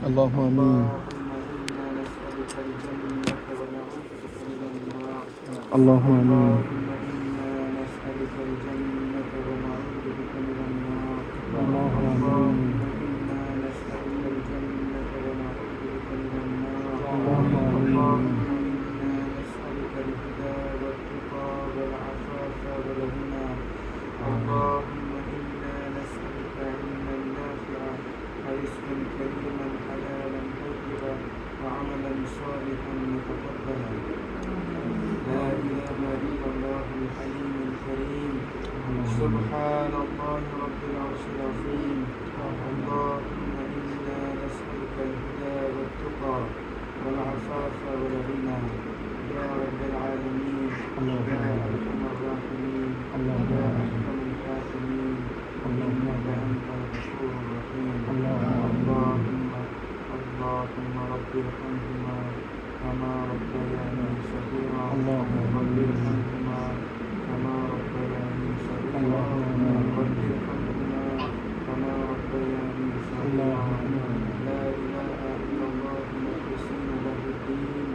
اللهم آمين. اللهم إنا نسألك الجنة ونعوذ بك من النار. اللهم آمين. اللهم إنا نسألك الجنة ونعوذ بك من النار. اللهم آمين. اللهم إنا نسألك الجنة ونعوذ بك من النار. اللهم آمين. اللهم إنا نسألك الهدى والتقى والعفاف والغنى. اللهم إنا نسألك علما نافعا ورزقا كريما حلالا طيبا وعملا صالحا متقبلا. لا إله إلا الله الحليم الكريم. سبحان الله رب العرش العظيم. اللهم إنا نسألك الهدى والتقى والعفاف والغنى يا رب العالمين يا أرحم الراحمين يا أحكم الحاكمين إنك أنت الغفور الرحيم. اللهم رب ارحمهما كما ربياني صغيرا. رب ارحمهما كما ربياني صغيرا. رب ارحمهما كما ربياني صغيرا. لا إله إلا الله مخلصين له الدين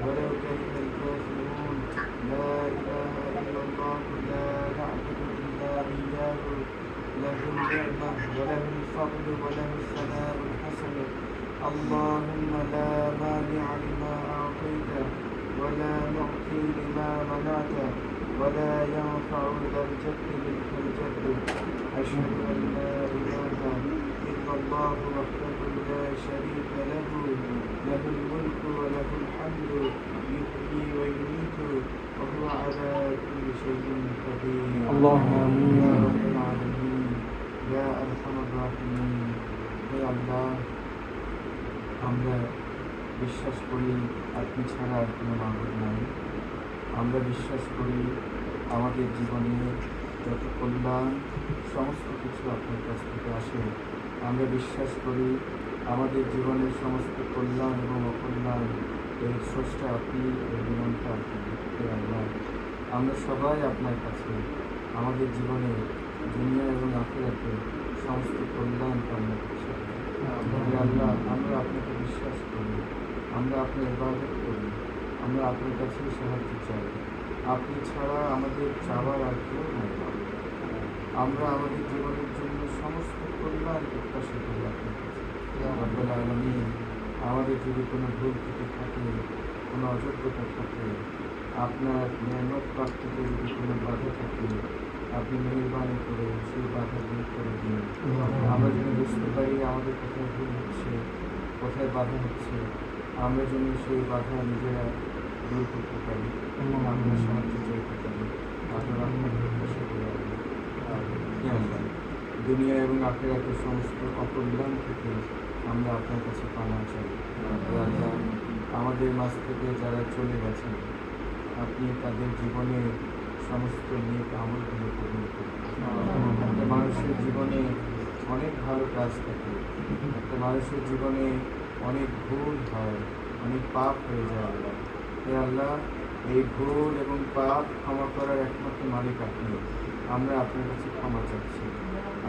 ولو كره الكافرون. لا إله إلا الله لا نعبد إلا إياه له النعمة وله الفضل وله الثناء الحسن. اللهم لا مانع لما أعطيت ولا معطي لما منعت ولا ينفع ذا الجد منك الجد. أشهد أن لا إله إلا الله وحده لا شريك له له الملك وله الحمد يحيي ويميت وهو على كل شيء قدير. اللهم آمين. يا رب العالمين يا أرحم الراحمين. হে আল্লাহ, আমরা বিশ্বাস করি আপনি ছাড়া আর কোনো মাবুদ নাই। আমরা বিশ্বাস করি আমাদের জীবনে যত কল্যাণ সমস্ত কিছু আপনার কাছ থেকে আসে। আমরা বিশ্বাস করি আমাদের জীবনের সমস্ত কল্যাণ এবং অকল্যাণ এর স্রষ্টা আপনি, এর নিয়ন্ত্রণ আপনি। হে আল্লাহ, আমরা সবাই আপনার কাছে আমাদের জীবনে দুনিয়া এবং আখিরাতে সমস্ত কল্যাণ কামনা করছি। হে আল্লাহ, আমরা আপনাকে বিশ্বাস করি, আমরা আপনার ইবাদত করি, আমরা আপনার কাছেই সাহায্য চাই। আপনি ছাড়া আমাদের চাওয়ার আর কেউ নাই। আমরা আমাদের জীবনের জন্য সমস্ত কল্যাণ প্রত্যাশা করি আপনার কাছে। রব্বুল আলামিন, আমাদের যদি কোনো ভুল ত্রুটি থাকে, কোনো অযোগ্যতা থাকে, আপনার নিয়ামত প্রাপ্তিতে যদি কোনো বাধা থাকে, আপনি মেহেরবানি করে সেই বাধা দূর করে দিন। আমরা যেন বুঝতে পারি আমাদের কোথায় ভুল হচ্ছে, কোথায় বাধা হচ্ছে, আমরা যেন সেই বাধা নিজেরা দূর করতে পারি, আপনার সাহায্য চাইতে পারি, আপনার আপনার প্রত্যাশা করে দুনিয়া এবং আখিরাতের সমস্ত অকল্যাণ থেকে আমরা আপনার কাছে পানা চাই। আল্লাহ, আমাদের মাঝ থেকে যারা চলে গেছেন, আপনি তাদের জীবনে সমস্ত নেক আমলগুলো কবুল করুন। একটা মানুষের জীবনে অনেক ভালো কাজ থাকে, একটা মানুষের জীবনে অনেক ভুল হয়, অনেক পাপ হয়ে যায়। আল্লাহ, হে আল্লাহ, এই ভুল এবং পাপ ক্ষমা করার একমাত্র মালিক আপনি। আমরা আপনার কাছে ক্ষমা চাচ্ছি।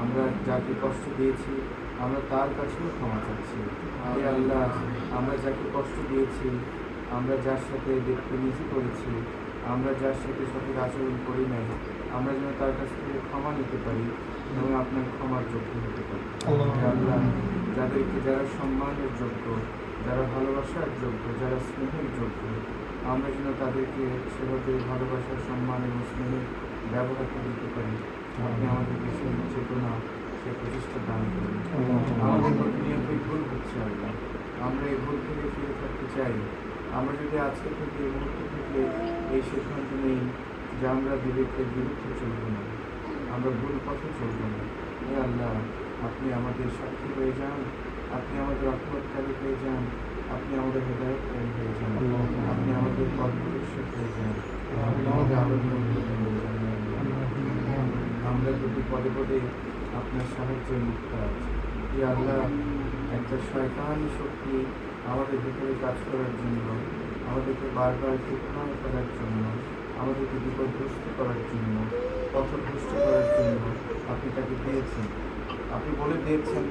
আমরা যাকে কষ্ট দিয়েছি আমরা তার কাছেও ক্ষমা চাচ্ছি। হে আল্লাহ, আমরা যাকে কষ্ট দিয়েছি, আমরা যার সাথে বদতমিজি করেছি, আমরা যার সাথে সঠিক আচরণ করি নাই, আমরা যেন তার কাছ থেকে ক্ষমা নিতে পারি এবং আপনার ক্ষমার যোগ্য হতে পারি। হে আল্লাহ, যারা সম্মানের যোগ্য, যারা ভালোবাসার যোগ্য, যারা স্নেহের যোগ্য, আমরা যেন তাদেরকে সেভাবে ভালোবাসার, সম্মান এবং স্নেহের ব্যবহার করে দিতে পারি। আপনি আমাদেরকে সেই চেতনা, সেই প্রচেষ্টা দান করুন। আমাদের প্রতিনিয়তই ভুল হচ্ছে আল্লাহ, আমরা এই ভুল থেকে ফিরে থাকতে চাই। আমরা যদি আজকে থেকে, এই মুহূর্ত থেকে এই সিদ্ধান্ত নেই যে আমরা বিবেকের বিরুদ্ধে চলব না, আমরা ভুল পথে চলব না। হে আল্লাহ, আপনি আমাদের সাক্ষী হয়ে যান, আপনি আমাদের রহমতকারী হয়ে যান, আপনি আমাদের হেদায়তকারী হয়ে যান, আপনি আমাদের পথ প্রদর্শক হয়ে যান, আপনি আমাদের আলোচনা হয়ে যান। আমরা যদি পদে পদে আপনার সাহায্যের মুক্ত আছি। হে আল্লাহ, একটা শয়তানি শক্তি আমাদের ভিতরে কাজ করার জন্য, আমাদেরকে বারবার ফিতনায় ফেলার জন্য, আমাদেরকে বিপদগ্রস্ত করার জন্য, পথভ্রষ্ট করার জন্য আপনি তাকে দিয়েছেন। আপনি বলে দিয়েছেন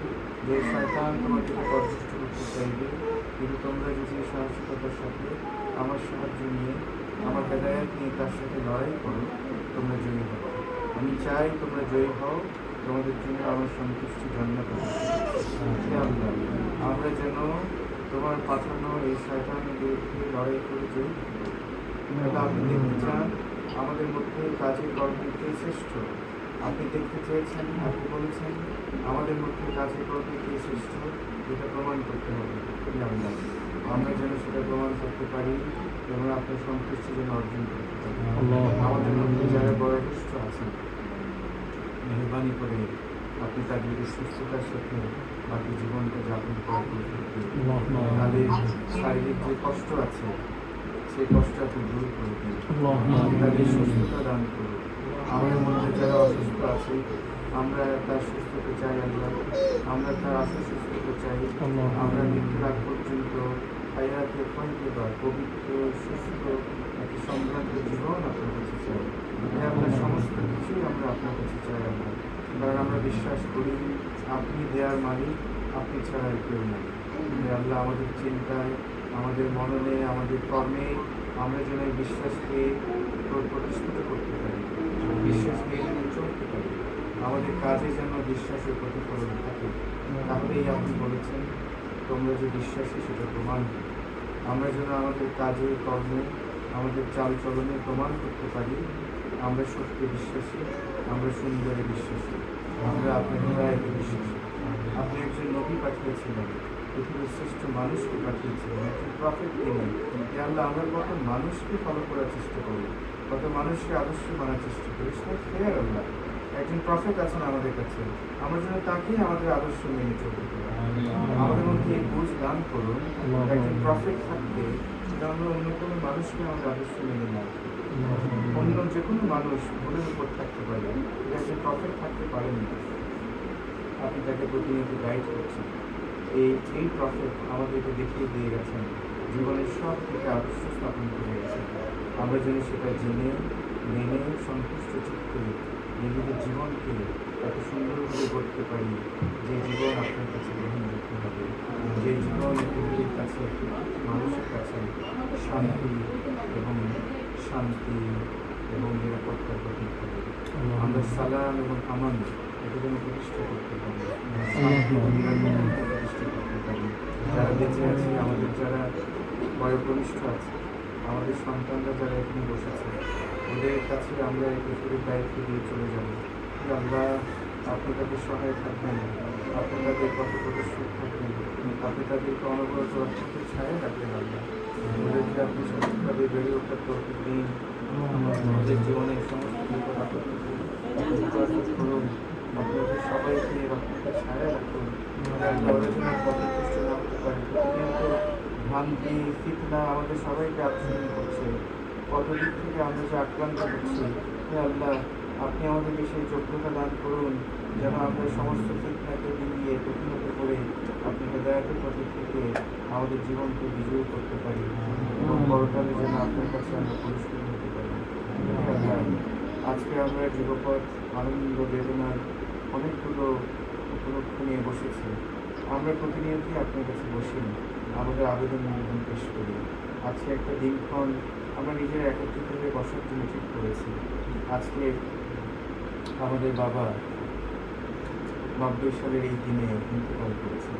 যে শয়তান তোমাদেরকে পরিচিত করতে চাইবে, কিন্তু তোমরা যদি সাহসিকতার সাথে আমার সাহায্য নিয়ে, আমার হেদায়াত নিয়ে তার সাথে লড়াই করো, তোমরা জয়ী হবে। আমি চাই তোমরা জয়ী হও, তোমাদের জন্য আমার সন্তুষ্টি জান্নাত আছে। হে আল্লাহ, আমরা যেন তোমার পাঠানো এই শয়তানের বিরুদ্ধে লড়াই করে জয়ী হই। আল্লাহ, আপনি দেখতে চান আমাদের মধ্যে কাজের কর্মের কে শ্রেষ্ঠ। আপনি দেখতে চেয়েছেন, আপনি বলেছেন আমাদের মধ্যে কাজের কর্মের কে শ্রেষ্ঠ, এটা প্রমাণ করতে হবে। হে আল্লাহ, আমরা যেন সেটা প্রমাণ করতে পারি এবং আপনার সন্তুষ্টি যেন অর্জন করতে পারি। আমাদের মধ্যে যারা বয়োজ্যেষ্ঠ আছেন, মেহরবানি করে আপনি তাদেরকে সুস্থতার সাথে বাকি জীবনকে যাপন করার সুযোগ দিন। তাদের শারীরিক যে কষ্ট আছে সেই কষ্ট আপনি দূর করে দিন। আপনি তাদের সুস্থতা দান করুন। আমাদের মধ্যে যারা অসুস্থ আছে, আমরা তার সুস্থতা চাই আল্লাহ, আমরা তার আশা সুস্থতা চাই। আমরা মৃত্যুর আগ পর্যন্ত হায়াতে পয়বা পবিত্র সুস্থ একটি সম্ভ্রান্ত জীবন আপনার কাছে চাই। আপনার সমস্ত কিছুই আমরা আপনার কাছে চাই আল্লাহ, কারণ আমরা বিশ্বাস করি আপনি দেয়ার মালিক, আপনি ছাড়া আর কেউ নাই। আল্লাহ, আমাদের চিন্তায়, আমাদের মননে, আমাদের কর্মে আমরা যেন এই বিশ্বাসকে প্রতিষ্ঠিত করতে পারি, বিশ্বাসকে যেন চলতে পারি, আমাদের কাজে যেন বিশ্বাসের প্রতিফলন থাকে। তাহলেই আপনি বলেছেন তোমরা যে বিশ্বাসী সেটা প্রমাণ করো। আমরা যেন আমাদের কাজে কর্মে, আমাদের চালচলনে প্রমাণ করতে পারি আমরা সত্যি বিশ্বাসী, আমরা সুন্দরে বিশ্বাসী, আমরা আপনার হৃদয়কে বিশ্বাসী। আপনি একজন নবী পাঠিয়েছিলেন, পৃথিবীর শ্রেষ্ঠ মানুষকে পাঠিয়েছিলেন, একজন প্রফেট তিনি। আল্লাহ, আমরা কত মানুষকে ফলো করার চেষ্টা করি, কত মানুষকে আদর্শ মানার চেষ্টা করি, সেটা ফেয়ার আল্লাহ। একজন প্রফেট আছেন আমাদের কাছে, আমরা যেন তাকেই আমাদের আদর্শ মেনে চলতে পারি। আমাদের মধ্যে এই বুঝ দান করুন, একজন প্রফেট থাকতে আমরা অন্য কোনো মানুষকে আমাদের আদর্শ মেনে না, অন্য যে কোনো মানুষ ভুলের উপর থাকতে পারে, একজন প্রফেট থাকতে পারেন না। আপনি তাকে প্রতিনিয়ত গাইড করছেন। এই প্রফেট আমাদেরকে দেখিয়ে দিয়ে গেছেন, জীবনের সব থেকে আদর্শ স্থাপন করে গেছেন। আমরা যেন সেটা জেনে মেনে সন্তুষ্ট চিত্তে নিজেদের জীবনকে এত সুন্দরভাবে করতে পারি, যে জীবন আপনার কাছে গ্রহণযোগ্য হবে, যে জীবন পৃথিবীর কাছে, মানুষের কাছে শান্তি এবং নিরাপত্তার প্রতীক হবে। আমরা সালাম এবং আমান এটা যেন প্রতিষ্ঠা করতে পারি, প্রতিষ্ঠা করতে পারি। যারা বেঁচে আছে, আমাদের যারা বয়োকনিষ্ঠ আছে, আমাদের সন্তানরা যারা এখানে বসেছে, ওদের কাছে আমরা এই পৃথিবীর দায়িত্ব দিয়ে চলে যাব। আল্লাহ, আপনি তাদের সহায় থাকবেন, আপনি তাদের পথ প্রদর্শক থাকবেন, আপনি তাদেরকে অনবরত অর্থের ছায়া রাখবেন। আল্লাহ, ওদেরকে আপনি সঠিকভাবে বেড়ে ওঠার তৌফিক দিন। আমাদের জীবনের সমস্ত বিপদ আপদ থেকে হেফাজত করুন। আপনি ওদের সবাইকে রহমতের ছায়া রাখুন। ওরা যেন পথভ্রষ্ট না হতে পারে। প্রতিনিয়ত ভ্রান্তি, ফিতনা আমাদের সবাইকে আকর্ষণ করছে, কত দিক থেকে আমরা যে আক্রান্ত হচ্ছি। হে আল্লাহ, আপনি আমাদেরকে সেই যোগ্যতা দান করুন যেন আমরা সমস্ত ফিতনাকে ডিঙিয়ে প্রতিহত করে আপনি হেদায়েতের পথে থেকে আমাদের জীবনকে বিজয়ী করতে পারি এবং পরকালে যেন আপনার কাছে আমরা পুরস্কৃত হতে পারি। হে আল্লাহ, আজকে আমরা যুগপথ আনন্দ বেদনার অনেকগুলো উপলক্ষ নিয়ে বসেছি। আমরা প্রতিনিয়তই আপনার কাছে বসি, আমাদের আবেদন নিবেদন পেশ করি। আজকে একটা দিনক্ষণ আমরা নিজেরা একত্রিত হয়ে বসার জন্য ঠিক করেছি। আজকে আমাদের বাবা 90 সালের এই দিনে ইন্তেকাল করেছেন।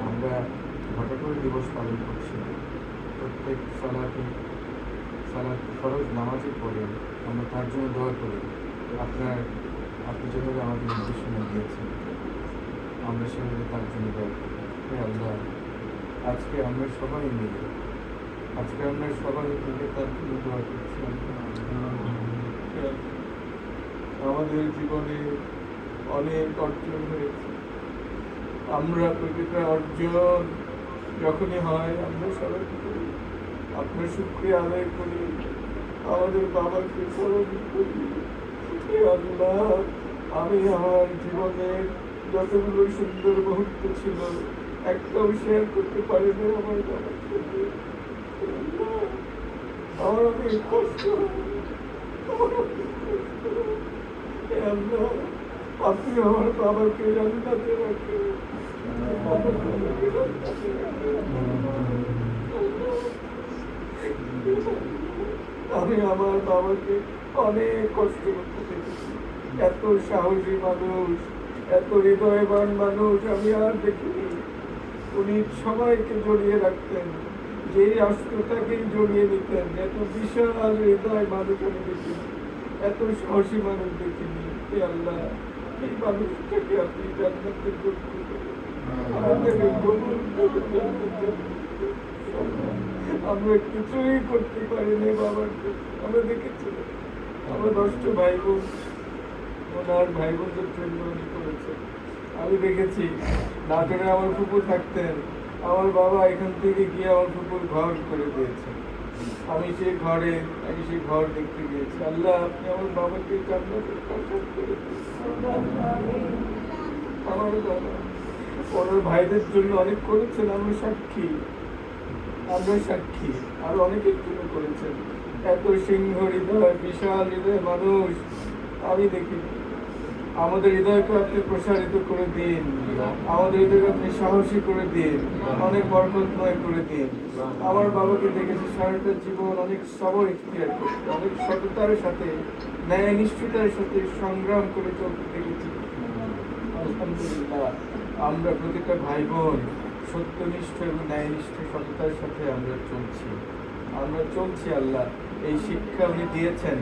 আমরা ঘটকর দিবস পালন করছি। প্রত্যেক সালাত ফরজ নামাজের পরে আমরা তার জন্য দোয়া করি। আপনি যেভাবে আমাদের নির্দেশনা দিয়েছেন, আমরা সেভাবে তার জন্য দোয়া করি। হে আল্লাহ, আজকে আমরা সবাই মিলে তার জন্য দোয়া করছি। আমাদের জীবনে অনেক অর্জন হয়েছে। আমরা প্রতিটা অর্জন যখনই হয় আমরা সবাই আপনার শুকরিয়া আদায় করি, আমাদের বাবাকে স্মরণ করি। হে আল্লাহ, আমি আমার জীবনের যতগুলো সুন্দর মুহূর্ত ছিল একটাও শেয়ার করতে পারি না আমার বাবার সাথে। আমার অনেক কষ্ট হয়। হে আল্লাহ, আপনি আমার বাবাকে জান্নাতে রাখেন। আমার বাবাকে জান্নাতে রাখেন। আমি আমার বাবাকে অনেক কষ্ট করতে দেখেছি। এত সাহসী মানুষ, এত হৃদয়বান মানুষ আমি আর দেখিনি। উনি সবাইকে জড়িয়ে রাখতেন, যে আসতো তাকেই জড়িয়ে নিতেন। এত বিশাল হৃদয় মানুষ আমি দেখিনি, এত সাহসী মানুষ দেখিনি। হে আল্লাহ, এই মানুষটাকে আপনি জান্নাতে কবুল করুন। আমাদেরকে কবুল করুন জান্নাতে। আমরা কিছুই করতে পারিনি বাবার জন্য। আমরা দেখেছি আমার 10টা ভাই বোন, ওনার ভাই বোনদের জন্য উনি করেছেন। আমি দেখেছি নাটোরে আমার ফুপু থাকতেন, আমার বাবা এখান থেকে গিয়ে আমার ফুপুর ঘর করে দিয়েছে। আমি সেই ঘর দেখতে গিয়েছি। আল্লাহ, আপনি আমার বাবাকে জান্নাতের প্রাসাদ করে দিয়েছেন। আমার বাবা ওনার ভাইদের জন্য অনেক করেছেন, আমরা সাক্ষী। আর অনেকের জন্য করেছেন। এত সিংহ হৃদয়, বিশাল হৃদয় মানুষ আমি দেখিনি। আমাদের হৃদয়কে আপনি প্রসারিত করে দিন, আমাদের হৃদয়কে আপনি সাহসী করে দিন, অনেক বরকতময় করে দিন। আমার বাবাকে দেখেছি সারাটা জীবন অনেক সবর ইখতিয়ার করতে, অনেক সততার সাথে, ন্যায় নিষ্ঠতার সাথে সংগ্রাম করে চলতে দেখেছি। আলহামদুলিল্লাহ, আমরা প্রতিটা ভাই বোন সত্যনিষ্ঠ এবং ন্যায়নিষ্ঠ সততার সাথে আমরা চলছি। আল্লাহ, এই শিক্ষা উনি দিয়েছেন,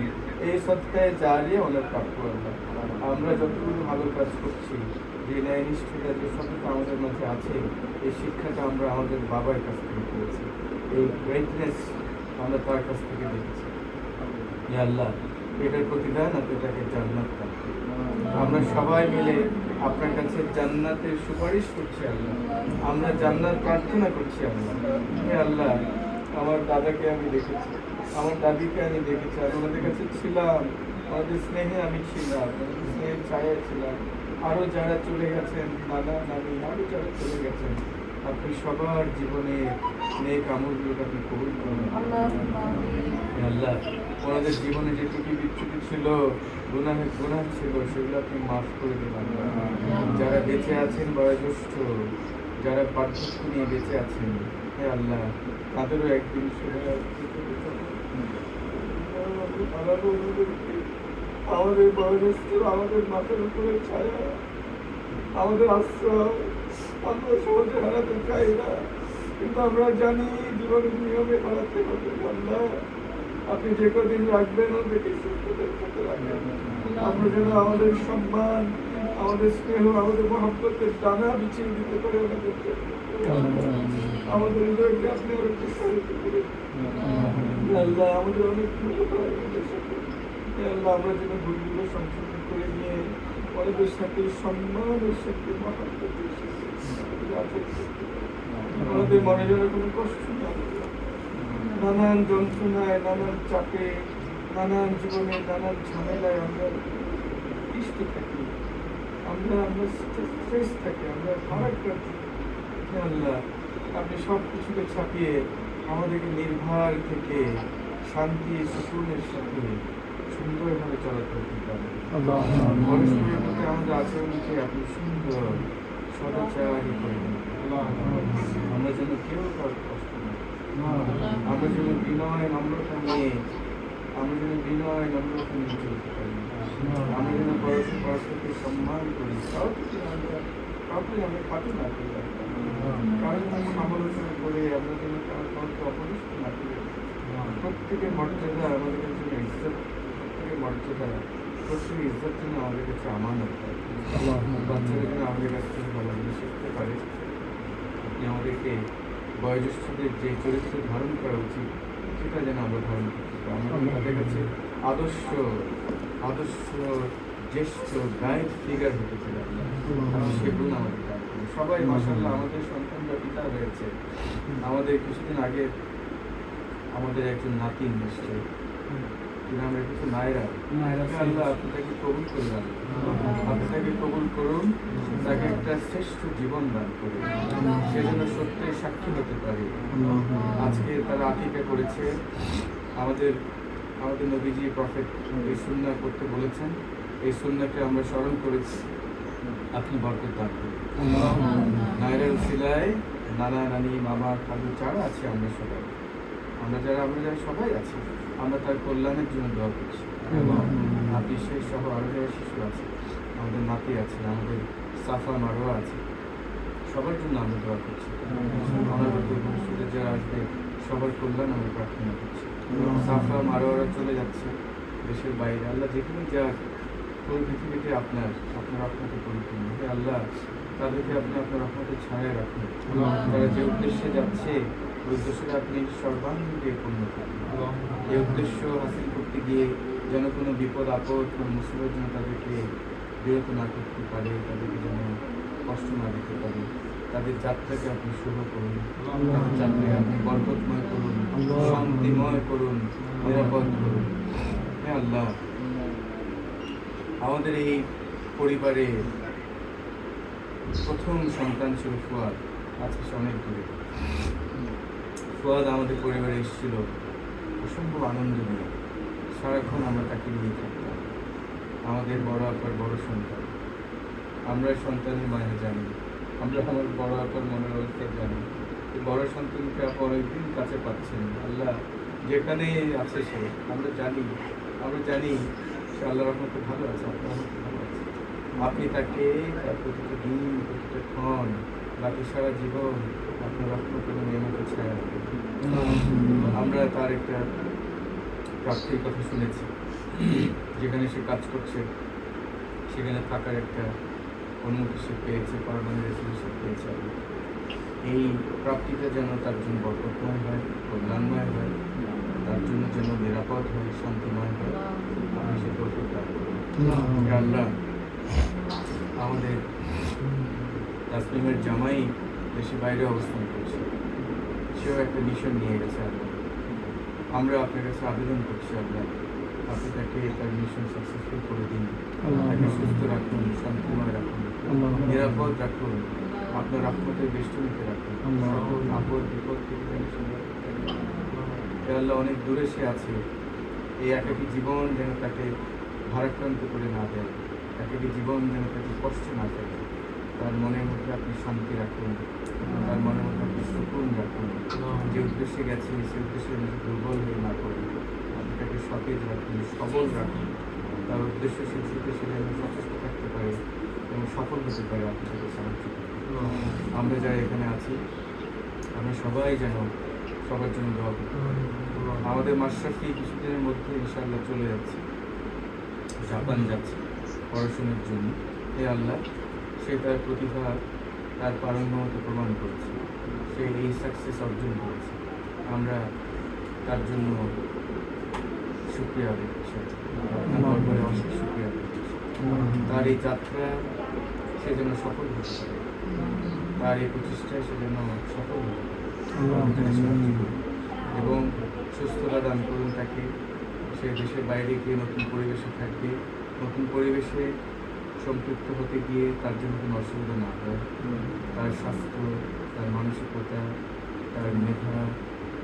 এই সত্তায় জারিয়ে ওনার প্রাপ্য। আল্লাহ, আমরা যতগুলো ভালো কাজ করছি, যে ন্যায়নিষ্ঠতা, যে সততা আমাদের মাঝে আছে, এই শিক্ষাটা আমরা আমাদের বাবার কাছ থেকে পেয়েছি। এই গ্রেটনেস আমরা তার কাছ থেকে দেখেছি। ইয়া আল্লাহ, এটার প্রতিদান আপনি তাকে জান্নাত দান করুন। আমরা সবাই মিলে আপনার কাছে জান্নাতের সুপারিশ করছি আল্লাহ, আমরা জান্নাত প্রার্থনা করছি আল্লাহ। হে আল্লাহ, আমার দাদাকে আমি দেখেছি, আমার দাদিকে আমি দেখেছি, আমি ওনাদের কাছে ছিলাম, আমাদের স্নেহে আমি ছিলাম, স্নেহের ছায়া ছিলাম। আরও যারা চলে গেছেন, নানা নানি আরও যারা চলে গেছেন, আপনি সবার জীবনে নেক আমলগুলোকে আপনি কবুল করুন আল্লাহ। ওনাদের জীবনে যে ত্রুটি বিচ্যুতি ছিল, গুনাহ ছিল, সেগুলো আপনি মাফ করে দিন আল্লাহ। যারা বেঁচে আছেন বয়োজ্যেষ্ঠ, যারা বার্ধক্য নিয়ে বেঁচে আছেন, হে আল্লাহ, তাদেরও একদিন আমাদের বয়োজ্যেষ্ঠ, আমাদের মাথার উপরে ছায়া, আমাদের আশ্রয় আমরা সহজে হারাতে চাই না, কিন্তু আমরা জানি জীবনের নিয়মে হারাতে হবে। আল্লাহ, আপনি যে কদিন রাখবেন ওদেরকে সুস্থতার সাথে রাখবেন। আমরা যেন আমাদের সম্মান, আমাদের স্নেহ, আমাদের মহব্বতের ডানা বিছিয়ে দিতে পারে ওনাদের জন্য। আমাদের হৃদয়কে আপনি আরো প্রসারিত করে আল্লাহ, আমাদের অনেক ভুল হয় ওদের সাথে। আল্লাহ, আমরা যেন ভুলগুলো সংশোধন করে নিয়ে ওনাদের সাথে সম্মানের সাথে, মহব্বতের সাথে আমাদের মনে যেন কোনো কষ্ট না, নানান যন্ত্রণায়, নানান চাপে, নানান জীবনে, নানান ঝামেলায় আমরা পিষ্ট থাকি, আমরা স্ট্রেস থাকি, আমরা ভারাক্রান্ত। আল্লাহ, আপনি সব কিছুকে ছাপিয়ে আমাদেরকে নির্ভর থেকে শান্তি সুকুনের সাথে সুন্দরভাবে চলাচল করতে হবে। পরস্পরের প্রতি আমাদের আচরণকে আপনি সুন্দর সদাচারী করে দেন। আমরা যেন কেউ কারো কষ্ট না, আমরা যেন বিনয় নম্রতা নিয়ে চলতে পারি। আমরা যেন পরস্পরকে সম্মান করি, কাউকে আমরা খাটো না করি, কারোর সমালোচনা করে আমরা যেন কাউকে অপরিষ্ঠ না করি। প্রত্যেকের মর্যাদা আমাদের কাছে ইজ্জত, প্রত্যেকের ইজ্জত যেন আমাদের কাছে আমানত। বাচ্চারা যেন আমাদের কাছ থেকে ভালোভাবে শিখতে পারে। আপনি আমাদেরকে বয়োজ্যেষ্ঠদের যে চরিত্র ধারণ করা উচিত, সেটা যেন আমরা ধারণ করতে পারি। আমরা তাদের কাছে আদর্শ জ্যেষ্ঠ গাইড ফিগার হতে চাই। সেগুলো আমাদের দান করুন। সবাই মাশাআল্লাহ আমাদের সন্তানরা পিতা হয়েছে। আমাদের কিছুদিন আগে আমাদের একজন নাতিন এসছে, নাম রেখেছে নায়রা। আল্লাহ, আপনি তাকে কবুল করলেন, আপনি তাকে কবুল করুন, তাকে একটা শ্রেষ্ঠ জীবন দান করুন, সেজন্য সত্যের সাক্ষী হতে পারে। আজকে তারা আকিকা করেছে। আমাদের নবীজি প্রফেট এই সুন্নাহ করতে বলেছেন, এই সুন্নাহকে আমরা স্মরণ করেছি, আপনি বরকত দান করুন। اللهم آمين নায়রের উসিলায় নানা নানি মামা খালু যারা আছে আমরা যারা সবাই আছি, আমরা তার কল্যাণের জন্য দোয়া করছি। এবং আপনি সেই সহ আরো যারা শিশু আছে, আমাদের নাতি আছে, আমাদের সাফা মারোয়া আছে, সবার জন্য আমরা দোয়া করছি। আমাদের ভবিষ্যতে যারা আসবে সবার কল্যাণ আমরা প্রার্থনা করছি। সাফা মারোয়ারা চলে যাচ্ছে দেশের বাইরে, আল্লাহ যেখানে যাক পুরো পৃথিবীতে আপনার আপনাকে পরিপূর্ণ। হে আল্লাহ, তাদেরকে আপনি আপনার রহমতের ছায়ায় রাখুন। তারা যে উদ্দেশ্যে যাচ্ছে ওই উদ্দেশ্যটা আপনি সর্বাঙ্গে পূর্ণ করুন। এই উদ্দেশ্য হাসিল করতে গিয়ে যেন কোনো বিপদ আপদ কোনো মুসিবত যেন তাদেরকে বিরত না করতে পারে, তাদেরকে যেন কষ্ট না দিতে পারে। তাদের যাত্রাকে আপনি শুভ করুন, তাদের যাত্রাকে আপনি বরকতময় করুন, শান্তিময় করুন, নিরাপদ করুন। হে আল্লাহ, আমাদের এই পরিবারে প্রথম সন্তান ছিল ফুয়াদ। আজকে সে অনেক দূরে। ফুয়াদ আমাদের পরিবারে এসেছিল অসম্ভব আনন্দ নিয়ে। সারাক্ষণ আমরা তাকে নিয়ে থাকতাম। আমাদের বড় আপার বড় সন্তান, আমরা সন্তানের মাঝে জানি, আমরা আমার বড় আপার মনের অবস্থা জানি। এই বড় সন্তানকে আপা অনেকদিন কাছে পাচ্ছেন। আল্লাহ যেখানে আছে সে, আমরা জানি সে আল্লাহ রহমতে ভালো আছে, আপনার রহমতে ভালো আছে। আপনি তাকে তার প্রতিটা দিন প্রতিটা ক্ষণ বাকি সারা জীবন আপনার রহমত এবং নিয়ামতের ছায়া রাখবেন। আমরা তার একটা প্রাপ্তির কথা শুনেছি, যেখানে সে কাজ করছে সেখানে থাকার একটা অনুমতি সে পেয়েছে, পারমানেন্ট রেসিডেন্সিপ পেয়েছে। এই প্রাপ্তিটা যেন তার জন্য বরকতময় হয়, কল্যাণময় হয়, তার জন্য যেন নিরাপদ হয়, শান্তিময় হয়। আমি সে তৌফিক দান করব। আল্লাহ, আমাদের তাসলিমের জামাই দেশের বাইরে অবস্থান করছে, সেও একটা মিশন নিয়ে গেছে। আল্লাহ, আমরা আপনার কাছে আবেদন করছি, আল্লাহ আপনি তাকে তার মিশন সাকসেসফুল করে দিন, তাকে সুস্থ রাখুন, শান্তিময় রাখুন, নিরাপদ রাখুন, আপনার রহমতের বেষ্টনীতে রাখুন, সকল আপদ বিপদ থেকে যেন সে আল্লাহ অনেক দূরে সে আছে। এই একাকী জীবন যেন তাকে ভারাক্রান্ত করে না দেয়, একাকী জীবন যেন তাকে কষ্ট না দেয়। তার মনের মধ্যে আপনি শান্তি রাখুন, তার মনের মধ্যে আপনি সুকুন রাখুন। যে উদ্দেশ্যে গেছে সে উদ্দেশ্যে নিজে দুর্বল হয়ে না করুন, আপনি তাকে সতেজ রাখুন, সবল রাখুন। তার উদ্দেশ্য সিদ্ধিতে সে যেন সচেষ্ট থাকতে পারে এবং সফল হতে পারে, আপনি তাকে সাহায্য করুন। আমরা যারা এখানে আছি আমরা সবাই যেন সবার জন্য দোয়া করতে পারি। আমাদের মাশরাফি কিছুদিনের মধ্যে ইনশাআল্লাহ চলে যাচ্ছে, জাপান যাচ্ছে পড়াশোনার জন্য। হে আল্লাহ, সে তার প্রতিভা তার পারঙ্গমতা প্রমাণ করেছে, সে এই সাকসেস অর্জন করেছে। আমরা তার জন্য শুকরিয়া আদায় করছি, দরবারে অশেষ শুকরিয়া আদায় করছি। তার এই যাত্রা সে যেন সফল হতে পারে, তার এই প্রচেষ্টায় সে যেন সফল হতে পারে এবং সুস্থতা দান করুন তাকে। সে দেশের বাইরে গিয়ে নতুন পরিবেশে থাকবে, নতুন পরিবেশে সম্পৃক্ত হতে গিয়ে তার জন্য কোনো অসুবিধা না হয়। তার স্বাস্থ্য, তার মানসিকতা, তার মেধা,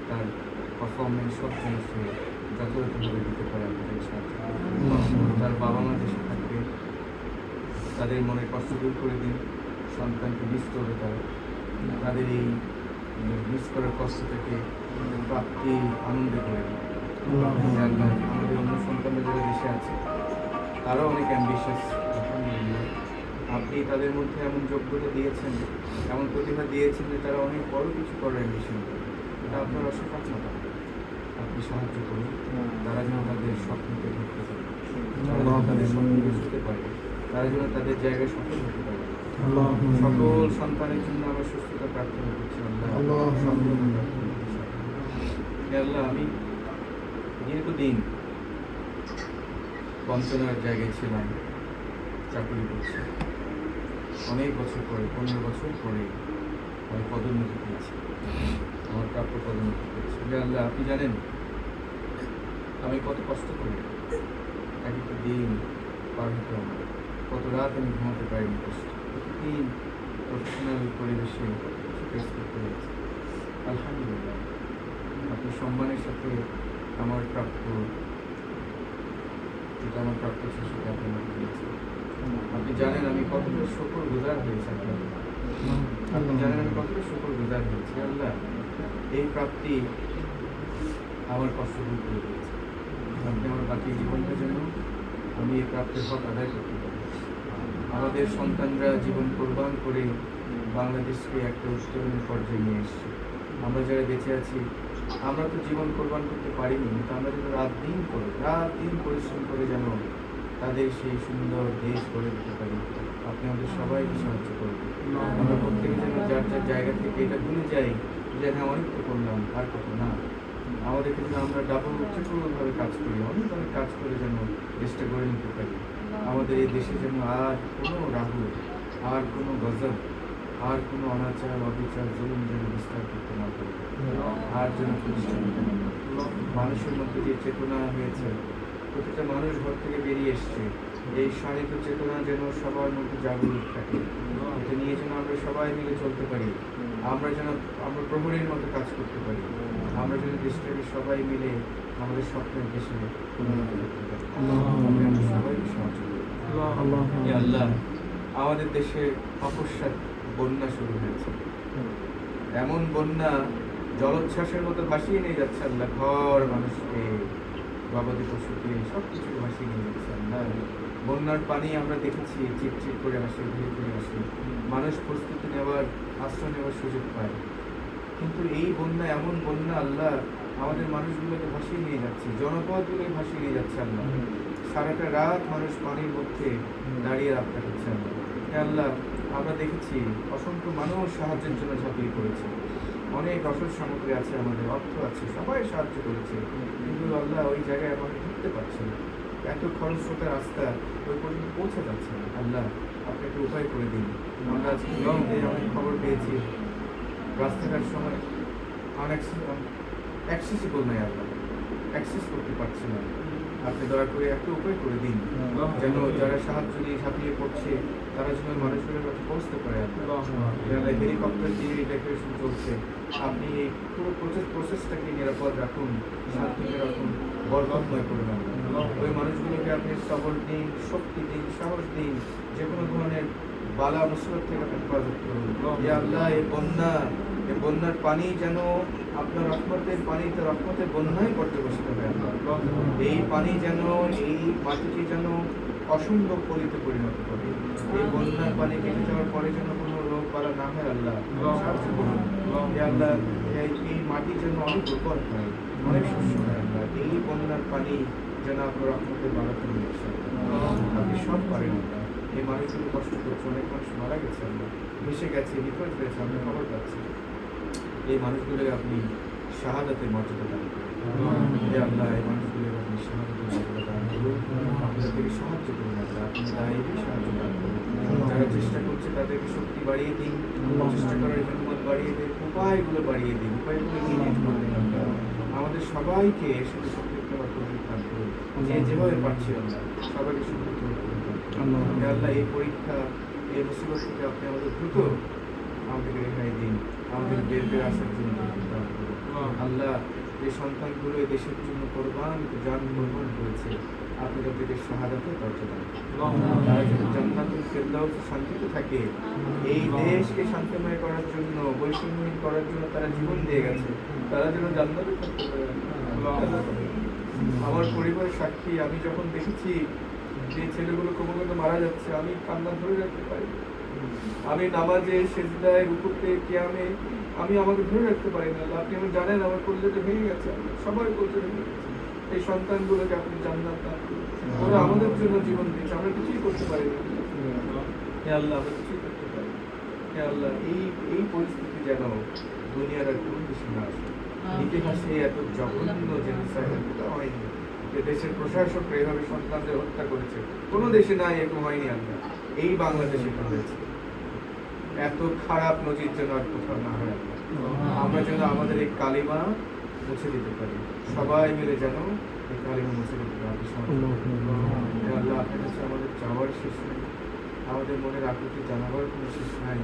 তার পারফরমেন্স সব যেন সে যথাযথভাবে দিতে পারে আপনাদের সাথে। তার বাবা মা দেশে থাকবে, তাদের মনে কষ্ট দূর করে দিন। সন্তানকে মিস করবে তারা, তাদের এই মিস করার কষ্টটাকে প্রাপ্তি আনন্দে করে দিন। আমাদের অন্য সন্তানরা যারা দেশে আছে তারাও অনেক অ্যাম্বিশাস। আলহামদুলিল্লাহ, আপনি তাদের মধ্যে এমন যোগ্যতা দিয়েছেন, এমন প্রতিভা দিয়েছেন যে তারা অনেক বড় কিছু করার অ্যাম্বিশন করে। এটা আপনার অসফল না, আপনি সাহায্য করুন। তারা যেন তাদের স্বপ্নকে ধরতে পারে, তারা যেন তাদের স্বপ্নকে ছুতে পারে, তারা যেন তাদের জায়গায় সফল হতে পারে। সকল সন্তানের জন্য আমরা সুস্থতা প্রার্থনা করছি। আল্লাহ, আমি দীর্ঘদিন বঞ্চনার জায়গায় ছিলাম, চাকরি করছি। অনেক বছর পরে, 15 বছর পরে আমি পদোন্নতি পেয়েছি, আমার প্রাপ্য পদোন্নতি পেয়েছি। আল্লাহ, আপনি জানেন আমি কত কষ্ট করি, এক একটা দিন পার হতে আমার, কত রাত আমি ঘুমাতে পারিনি কষ্ট, প্রতিদিন প্রফেশনাল পরিবেশে ফেস করতে হয়েছে। আলহামদুলিল্লাহ, আপনি সম্মানের সাথে আমার প্রাপ্য যেটা আমার প্রাপ্য ছিল সেটা আপনি আমাকে দিয়েছেন। আপনি জানেন আমি কতটা শুকর গুজার হয়েছি আপনার, আপনি জানেন আমি কতটা শুকর গুজার হয়েছি। আল্লাহ, এই প্রাপ্তি আমার কষ্ট দূর করে দিয়েছে। আপনি আমার বাকি জীবনটা যেন আমি এই প্রাপ্তির হক আদায় করতে পারি। আমাদের সন্তানরা জীবন কোরবান করে বাংলাদেশকে একটা উত্তরণের পর্যায়ে নিয়ে এসছে। আমরা যারা বেঁচে আছি, আমরা তো জীবন কোরবান করতে পারিনি, কিন্তু আমরা যেন রাত দিন পরিশ্রম করে যেন তাদের সেই সুন্দর দেশ গড়ে দিতে পারি। আপনি আমাদের সবাইকে সাহায্য করবেন। আমরা প্রত্যেকে যেন যার যার জায়গা থেকে এটা ভুলে যাই যে হ্যাঁ অনেক তো করলাম, আর কত না। আমাদেরকে যেন আমরা ডাবল ট্রিপলভাবে কাজ করি, অনেক কাজ করে যেন দেশটা গড়ে নিতে পারি। আমাদের এই দেশে যেন আর কোনো রাহু, আর কোনো গজব, আর কোনো অনাচার অবিচার জুলুম যেন বিস্তার করতে না পারে, আর যেন প্রতিষ্ঠান হতে না পারে। মানুষের মধ্যে যে চেতনা হয়েছে, প্রতিটা মানুষ ঘর থেকে বেরিয়ে এসছে, এই শারীরিক চেতনা যেন সবার মধ্যে জাগরুক থাকে। এটা নিয়ে যেন আমরা সবাই মিলে চলতে পারি, আমরা প্রহরীর মতো কাজ করতে পারি, আমরা যেন দেশটাকে সবাই মিলে আমাদের স্বপ্নের দেশে পরিণত করতে পারি। আপনি আমাদের সবাইকে সাহায্য করুন। হে আল্লাহ, আমাদের দেশে অকস্মাৎ বন্যা শুরু হয়েছে, এমন বন্যা জলোচ্ছ্বাসের মতো ভাসিয়ে নিয়ে যাচ্ছে আল্লাহ, ঘর মানুষকে, গবাদি পশুকে, সব কিছু ভাসিয়ে নিয়ে যাচ্ছে আল্লাহ। বন্যার পানি আমরা দেখেছি চিপচিপ করে আসে, ধীরে ধীরে আসে, মানুষ প্রস্তুতি নেওয়ার, আশ্রয় নেওয়ার সুযোগ পায়। কিন্তু এই বন্যা এমন বন্যা আল্লাহ আমাদের মানুষগুলোকে ভাসিয়ে নিয়ে যাচ্ছে, জনপদগুলোকে ভাসিয়ে নিয়ে যাচ্ছে আল্লাহ। সারাটা রাত মানুষ পানির মধ্যে দাঁড়িয়ে রাত কাটাচ্ছে আল্লাহ। হে আল্লাহ, আমরা দেখেছি অসংখ্য মানুষ সাহায্যের জন্য ঝাঁপিয়ে পড়েছে, অনেক রসদ সামগ্রী আছে, আমাদের অর্থ আছে, সবাই সাহায্য করেছে, কিন্তু আল্লাহ ওই জায়গায় আমরা ঢুকতে পারছি না। এত খরস্রোতা রাস্তা ওই পর্যন্ত পৌঁছে যাচ্ছে না। আল্লাহ, আপনি একটা উপায় করে দিন। আমরা আজকে অনেক খবর পেয়েছি রাস্তাঘাট সময় অ্যাক্সেসিবল নাই, আল্লাহ অ্যাক্সেস করতে পারছি না। আপনি দয়া করে একটা উপায় করে দিন, যেন যারা সাহায্য নিয়ে ঝাঁপিয়ে পড়ছে তারা যেন মানুষগুলোর কাছে পৌঁছতে পারে। আপনার হেলিকপ্টার দিয়ে ইভ্যাকুয়েশন চলছে, আপনি এই পুরো প্রসেসটাকে নিরাপদ রাখুন, শান্তিতে রাখুন, বরকতময় করে রাখুন। ওই মানুষগুলোকে আপনি সবল দিন, শক্তি দিন, সাহস দিন, যে কোনো ধরনের বালা মুসিবত থেকে আপনি হেফাজত করুন। ইয়া আল্লাহ, এই বন্যার পানি যেন আপনার রহমতের পানিতে, রহমতের বন্যায় পর্যবসিত হয়। এই পানি যেন, এই মাটিটি যেন অসম্ভব পলিতে পরিণত করে। এই বন্যার পানি কেটে যাওয়ার পরে যেন কোনো রোগ বালা না হয় আল্লাহ, সাহায্য করুন। ইয়া আল্লাহ, এই মাটি যেন অনেক উর্বর হয়, অনেক শস্য হয় আল্লাহ। এই বন্যার পানি যেন আপনার রহমতের বাড়াতে নিয়ে আসে। আপনি সব পারেন আল্লাহ। এই মানুষগুলো কষ্ট করছে, অনেক মানুষ মারা গেছে আল্লাহ, ভেসে গেছে, নিখোঁজ হয়েছে, আমরা খবর পাচ্ছি। এই মানুষগুলোকে আপনি শাহাদাতের মর্যাদা দান করুন। হে আল্লাহ, এই মানুষগুলোকে আপনি শাহাদাতের মর্যাদা দান করুন। আপনাদের থেকে সাহায্য করুন আল্লাহ, আপনি দায়ীকে সাহায্য দান করুন। যারা চেষ্টা করছে তাদেরকে শক্তি বাড়িয়ে দিন, চেষ্টা করার হিম্মত বাড়িয়ে দিন, উপায়গুলো বাড়িয়ে দিন, উপায়গুলো ক্রিয়েট করে দিন আল্লাহ। আমাদের সবাইকে শুধু সম্পৃক্ত হওয়ার তৌফিক দান করুন। যে যেভাবে পারছি আল্লাহ, সবাইকে সম্পৃক্ত হওয়ার তৌফিক দান করুন। হে আল্লাহ, এই পরীক্ষা, এই মুসিবত থেকে আপনি আমাদের দ্রুত আমাদেরকে রেহাই দিন, আমাদের বের আসার জন্য দান করুন আল্লাহ। যে সন্তানগুলো এই দেশের জন্য জান কোরবান করেছে, আপনি তাদেরকে শাহাদাতের দরজা দান। তারা যেন জান্নাতুল ফেরদাউসে শান্তিতে থাকে। এই দেশকে শান্তিময় করার জন্য, বৈষম্যহীন করার জন্য তারা জীবন দিয়ে গেছে, তারা যেন জান্নাতে থাকতে পারে। আমার পরিবারের সাক্ষী, আমি যখন দেখেছি যে ছেলেগুলো ক্রমাগত মারা যাচ্ছে, আমি কান্না ধরে রাখতে পারি। আমি নামাজে, সেজদায়, রুকুতে, কিয়ামে আমি আমাকে ধরে রাখতে পারি না আল্লাহ। আপনি আমার জানেন আমার কলিজাটা ভেঙে গেছে, সবাই কলিজাটা ভেঙে গেছে। এই সন্তানগুলোকে আপনি জান্নাত দান করুন। ওরা আমাদের জন্য জীবন দিচ্ছে, আমরা কিছুই করতে পারি না। হে আল্লাহ, আমরা কিছুই করতে পারি। হে আল্লাহ, এই পরিস্থিতি যেন দুনিয়ার আর কোনো দেশে না আসে। ইতিহাসে এত জঘন্য জেনোসাইড হয়নি যে দেশের প্রশাসকরা এভাবে সন্তানদের হত্যা করেছে, কোনো দেশে নাই, এরকম হয়নি আল্লাহ। এই বাংলাদেশে এটা হয়েছে। এত খারাপ নজির যেন আর কোথাও না হয় আল্লাহ। আমরা যেন আমাদের এই কালিমা মুছে দিতে পারি, সবাই মিলে যেন এই কালিমা মুছে দিতে পারি। আল্লাহ, আপনার কাছে আমাদের চাওয়ার শেষ নাই, আমাদের মনের আকুতি জানাবার কোনো শেষ নাই।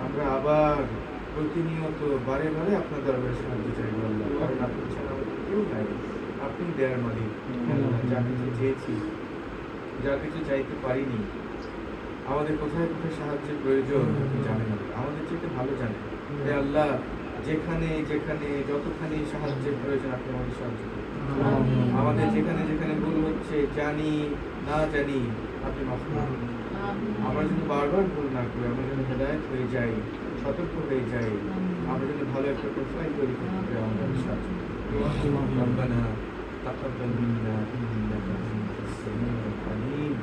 আমরা আবার প্রতিনিয়ত বারে বারে আপনার দরবারে সাহায্য চাইব আল্লাহ, কারণ আপনি ছাড়া আমাদের কেউ নাই। আপনি দেয়ার মালিক। আল্লাহ, যা কিছু চেয়েছি যা কিছু চাইতে পারিনি, আমাদের কোথায় কোথায় সাহায্যের প্রয়োজন আপনি জানেন, আমাদের চেয়ে ভালো জানেন। হে আল্লাহ, যেখানে যেখানে যতখানি সাহায্যের প্রয়োজন আপনি আমাদের সাহায্য করুন। আমাদের যেখানে যেখানে ভুল হচ্ছে, জানি না জানি, আপনি মাফ করুন। আমরা যেন বারবার ভুল না করি, আমরা যেন হেদায়েত হয়ে যাই, সতর্ক হয়ে যাই, আমরা যেন ভালো একটা প্রোফাইল তৈরি করতে পারি, আমাদের সাহায্য করুন। রব্বানা তাকাব্বাল মিন্না ইন্নাকা আনতাস সামিউল আলিম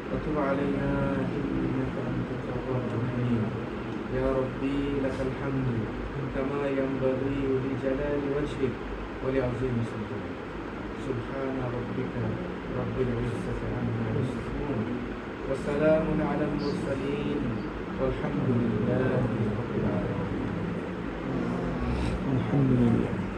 ওয়া তুব আলাইনা ইন্নাকা আনতাত তাওয়াবুর রহিম। ইয়া রব্বি লাকাল হামদু কামা ইয়ানবাগি লিজালালি ওয়াজহিক ওয়া লিআযীমি সুলতানিক। সুবহানা রাব্বিকা রাব্বিল ইজ্জাতি আম্মা ইয়াসিফুন ওয়া সালামুন আলাল মুরসালিন ওয়ালহামদুলিল্লাহি রাব্বিল আলামিন। الحمد لله.